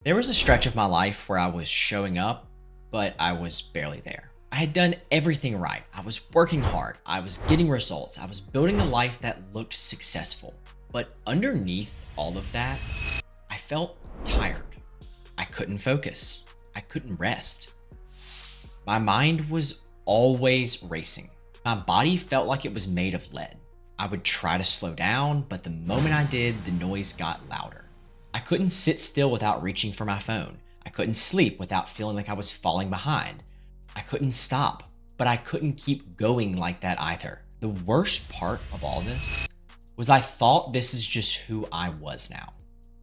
There was a stretch of my life where I was showing up, but I was barely there. I had done everything right. I was working hard. I was getting results. I was building a life that looked successful. But underneath all of that, I felt tired. I couldn't focus. I couldn't rest. My mind was always racing. My body felt like it was made of lead. I would try to slow down, but the moment I did, the noise got louder. I couldn't sit still without reaching for my phone. I couldn't sleep without feeling like I was falling behind. I couldn't stop, but I couldn't keep going like that either. The worst part of all this was I thought this is just who I was now.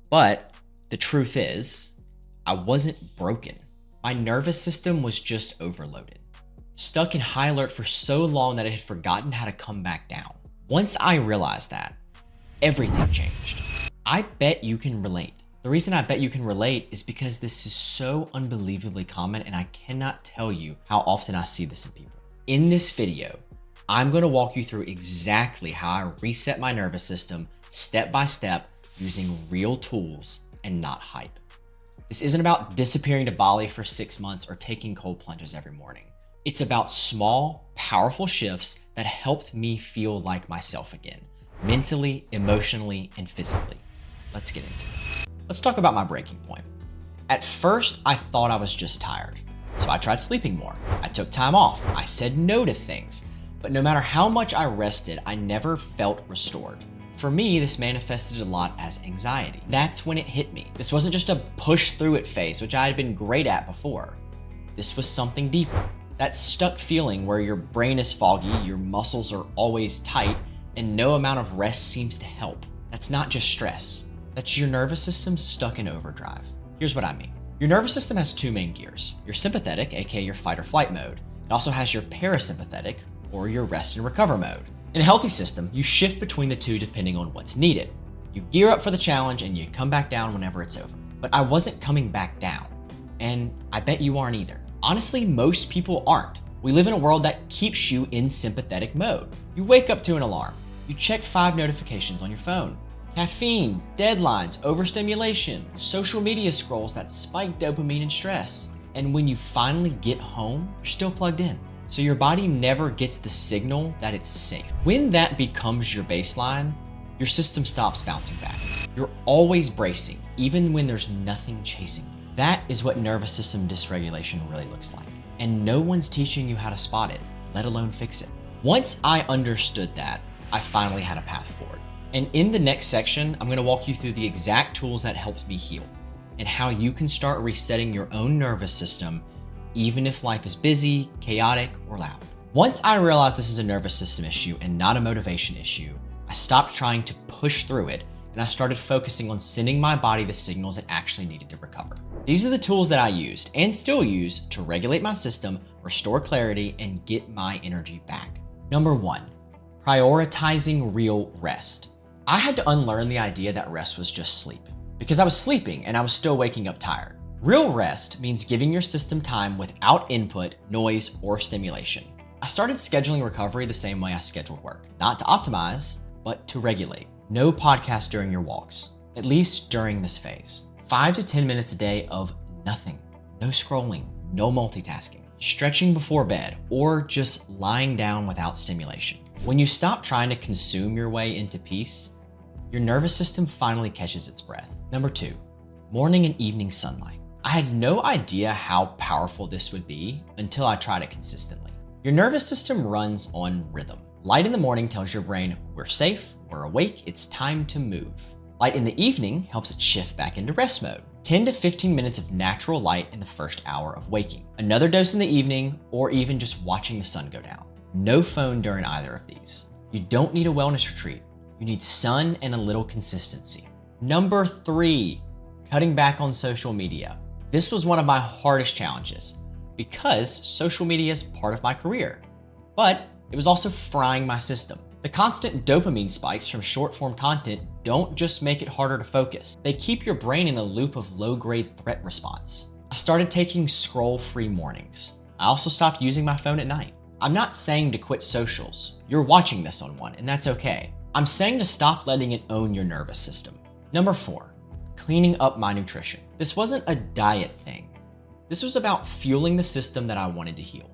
But the truth is, I wasn't broken. My nervous system was just overloaded. Stuck in high alert for so long that it had forgotten how to come back down. Once I realized that, everything changed. I bet you can relate. The reason I bet you can relate is because this is so unbelievably common, and I cannot tell you how often I see this in people. In this video, I'm going to walk you through exactly how I reset my nervous system step by step using real tools and not hype. This isn't about disappearing to Bali for 6 months or taking cold plunges every morning. It's about small, powerful shifts that helped me feel like myself again, mentally, emotionally, and physically. Let's get into it. Let's talk about my breaking point. At first, I thought I was just tired, so I tried sleeping more. I took time off. I said no to things. But no matter how much I rested, I never felt restored. For me, this manifested a lot as anxiety. That's when it hit me. This wasn't just a push through it phase, which I had been great at before. This was something deeper. That stuck feeling where your brain is foggy, your muscles are always tight, and no amount of rest seems to help. That's not just stress. That's your nervous system stuck in overdrive. Here's what I mean. Your nervous system has two main gears. Your sympathetic, aka your fight or flight mode. It also has your parasympathetic, or your rest and recover mode. In a healthy system, you shift between the two depending on what's needed. You gear up for the challenge and you come back down whenever it's over. But I wasn't coming back down. And I bet you aren't either. Honestly, most people aren't. We live in a world that keeps you in sympathetic mode. You wake up to an alarm. You check 5 notifications on your phone. Caffeine, deadlines, overstimulation, social media scrolls that spike dopamine and stress. And when you finally get home, you're still plugged in. So your body never gets the signal that it's safe. When that becomes your baseline, your system stops bouncing back. You're always bracing, even when there's nothing chasing you. That is what nervous system dysregulation really looks like. And no one's teaching you how to spot it, let alone fix it. Once I understood that, I finally had a path forward. And in the next section, I'm going to walk you through the exact tools that helped me heal and how you can start resetting your own nervous system even if life is busy, chaotic, or loud. Once I realized this is a nervous system issue and not a motivation issue, I stopped trying to push through it and I started focusing on sending my body the signals it actually needed to recover. These are the tools that I used and still use to regulate my system, restore clarity, and get my energy back. Number 1, prioritizing real rest. I had to unlearn the idea that rest was just sleep because I was sleeping and I was still waking up tired. Real rest means giving your system time without input, noise, or stimulation. I started scheduling recovery the same way I scheduled work, not to optimize, but to regulate. No podcast during your walks, at least during this phase. 5 to 10 minutes a day of nothing, no scrolling, no multitasking, stretching before bed, or just lying down without stimulation. When you stop trying to consume your way into peace, your nervous system finally catches its breath. Number 2, morning and evening sunlight. I had no idea how powerful this would be until I tried it consistently. Your nervous system runs on rhythm. Light in the morning tells your brain, we're safe, we're awake, it's time to move. Light in the evening helps it shift back into rest mode. 10 to 15 minutes of natural light in the first hour of waking. Another dose in the evening, or even just watching the sun go down. No phone during either of these. You don't need a wellness retreat. You need sun and a little consistency. Number 3, cutting back on social media. This was one of my hardest challenges because social media is part of my career, but it was also frying my system. The constant dopamine spikes from short-form content don't just make it harder to focus. They keep your brain in a loop of low-grade threat response. I started taking scroll-free mornings. I also stopped using my phone at night. I'm not saying to quit socials. You're watching this on one, and that's okay. I'm saying to stop letting it own your nervous system. Number 4, cleaning up my nutrition. This wasn't a diet thing. This was about fueling the system that I wanted to heal.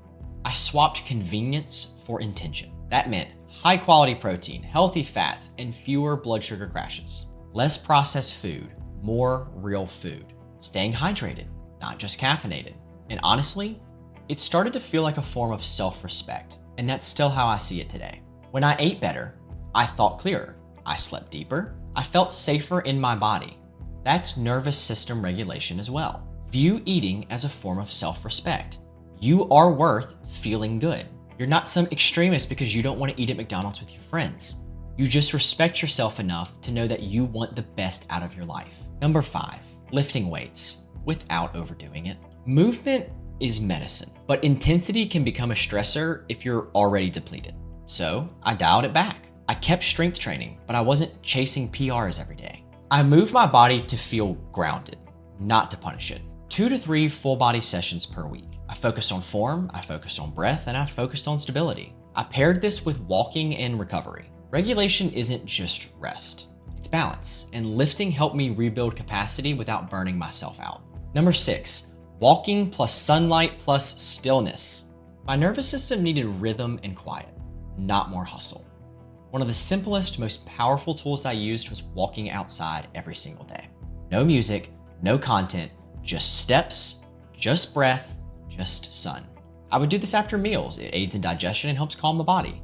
I swapped convenience for intention. That meant high quality protein, healthy fats, and fewer blood sugar crashes. Less processed food, more real food. Staying hydrated, not just caffeinated. And honestly, it started to feel like a form of self-respect. And that's still how I see it today. When I ate better, I thought clearer. I slept deeper. I felt safer in my body. That's nervous system regulation as well. View eating as a form of self-respect. You are worth feeling good. You're not some extremist because you don't want to eat at McDonald's with your friends. You just respect yourself enough to know that you want the best out of your life. Number 5, lifting weights without overdoing it. Movement is medicine, but intensity can become a stressor if you're already depleted. So I dialed it back. I kept strength training, but I wasn't chasing PRs every day. I moved my body to feel grounded, not to punish it. 2 to 3 full body sessions per week. I focused on form, I focused on breath, and I focused on stability. I paired this with walking and recovery. Regulation isn't just rest, it's balance, and lifting helped me rebuild capacity without burning myself out. Number 6, walking plus sunlight plus stillness. My nervous system needed rhythm and quiet, not more hustle. One of the simplest, most powerful tools I used was walking outside every single day. No music, no content, just steps, just breath, just sun. I would do this after meals. It aids in digestion and helps calm the body.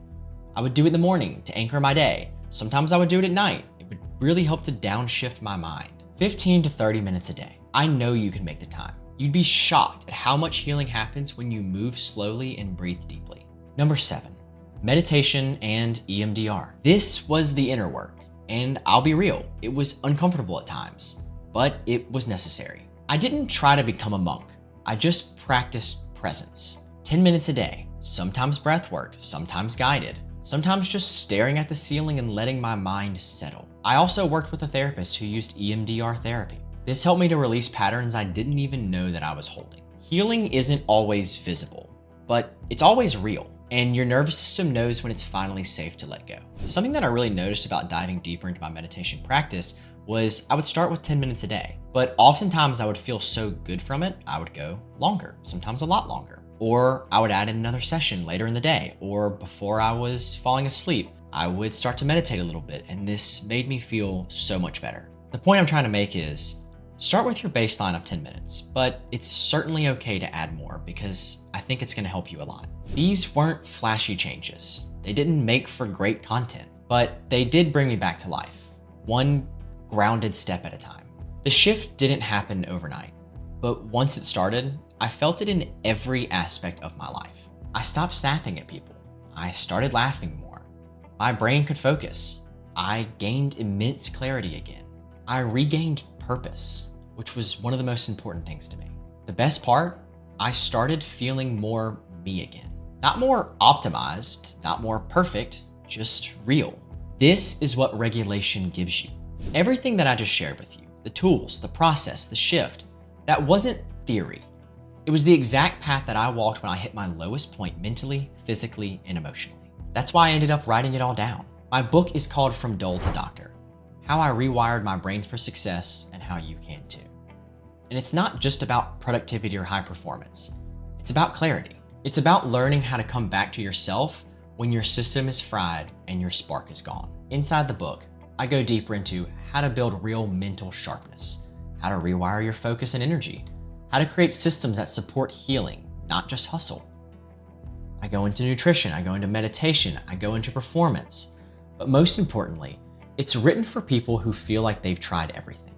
I would do it in the morning to anchor my day. Sometimes I would do it at night. It would really help to downshift my mind. 15 to 30 minutes a day. I know you can make the time. You'd be shocked at how much healing happens when you move slowly and breathe deeply. Number 7, meditation and EMDR. This was the inner work, and I'll be real, it was uncomfortable at times, but it was necessary. I didn't try to become a monk. I just practiced presence. 10 minutes a day, sometimes breath work, sometimes guided, sometimes just staring at the ceiling and letting my mind settle. I also worked with a therapist who used EMDR therapy. This helped me to release patterns I didn't even know that I was holding. Healing isn't always visible, but it's always real, and your nervous system knows when it's finally safe to let go. Something that I really noticed about diving deeper into my meditation practice was I would start with 10 minutes a day, but oftentimes I would feel so good from it, I would go longer, sometimes a lot longer. Or I would add in another session later in the day, or before I was falling asleep, I would start to meditate a little bit, and this made me feel so much better. The point I'm trying to make is, start with your baseline of 10 minutes, but it's certainly okay to add more because I think it's gonna help you a lot. These weren't flashy changes. They didn't make for great content, but they did bring me back to life, one grounded step at a time. The shift didn't happen overnight, but once it started, I felt it in every aspect of my life. I stopped snapping at people. I started laughing more. My brain could focus. I gained immense clarity again. I regained purpose, which was one of the most important things to me. The best part, I started feeling more me again. Not more optimized, not more perfect, just real. This is what regulation gives you. Everything that I just shared with you, the tools, the process, the shift, that wasn't theory. It was the exact path that I walked when I hit my lowest point mentally, physically, and emotionally. That's why I ended up writing it all down. My book is called From Dull to Doctor: How I Rewired My Brain for Success and How You Can Too. And it's not just about productivity or high performance. It's about clarity. It's about learning how to come back to yourself when your system is fried and your spark is gone. Inside the book, I go deeper into how to build real mental sharpness, how to rewire your focus and energy, how to create systems that support healing, not just hustle. I go into nutrition, I go into meditation, I go into performance. But most importantly, it's written for people who feel like they've tried everything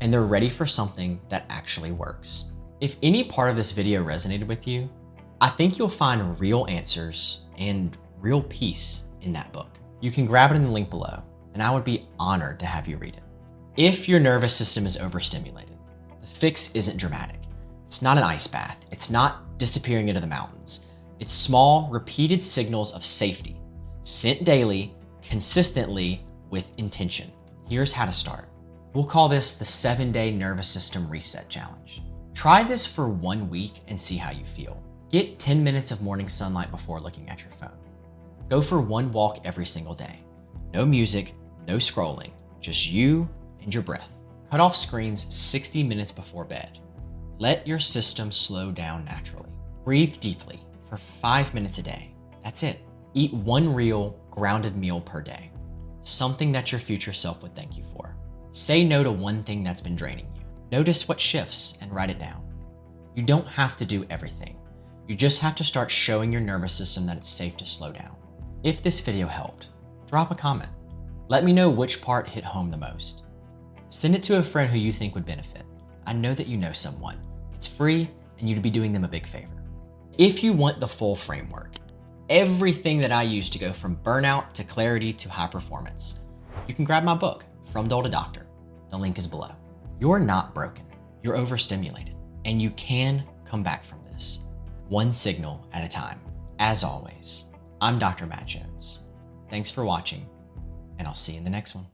and they're ready for something that actually works. If any part of this video resonated with you, I think you'll find real answers and real peace in that book. You can grab it in the link below, and I would be honored to have you read it. If your nervous system is overstimulated, the fix isn't dramatic. It's not an ice bath. It's not disappearing into the mountains. It's small, repeated signals of safety, sent daily, consistently, with intention. Here's how to start. We'll call this the 7-day nervous system reset challenge. Try this for 1 week and see how you feel. Get 10 minutes of morning sunlight before looking at your phone. Go for 1 walk every single day. No music, no scrolling, just you and your breath. Cut off screens 60 minutes before bed. Let your system slow down naturally. Breathe deeply for 5 minutes a day. That's it. Eat one real, grounded meal per day. Something that your future self would thank you for. Say no to one thing that's been draining you. Notice what shifts and write it down. You don't have to do everything. You just have to start showing your nervous system that it's safe to slow down. If this video helped, drop a comment. Let me know which part hit home the most. Send it to a friend who you think would benefit. I know that you know someone. It's free and you'd be doing them a big favor. If you want the full framework, everything that I use to go from burnout to clarity to high performance, you can grab my book, From Dull to Doctor. The link is below. You're not broken. You're overstimulated. And you can come back from this, one signal at a time. As always, I'm Dr. Matt Jones. Thanks for watching, and I'll see you in the next one.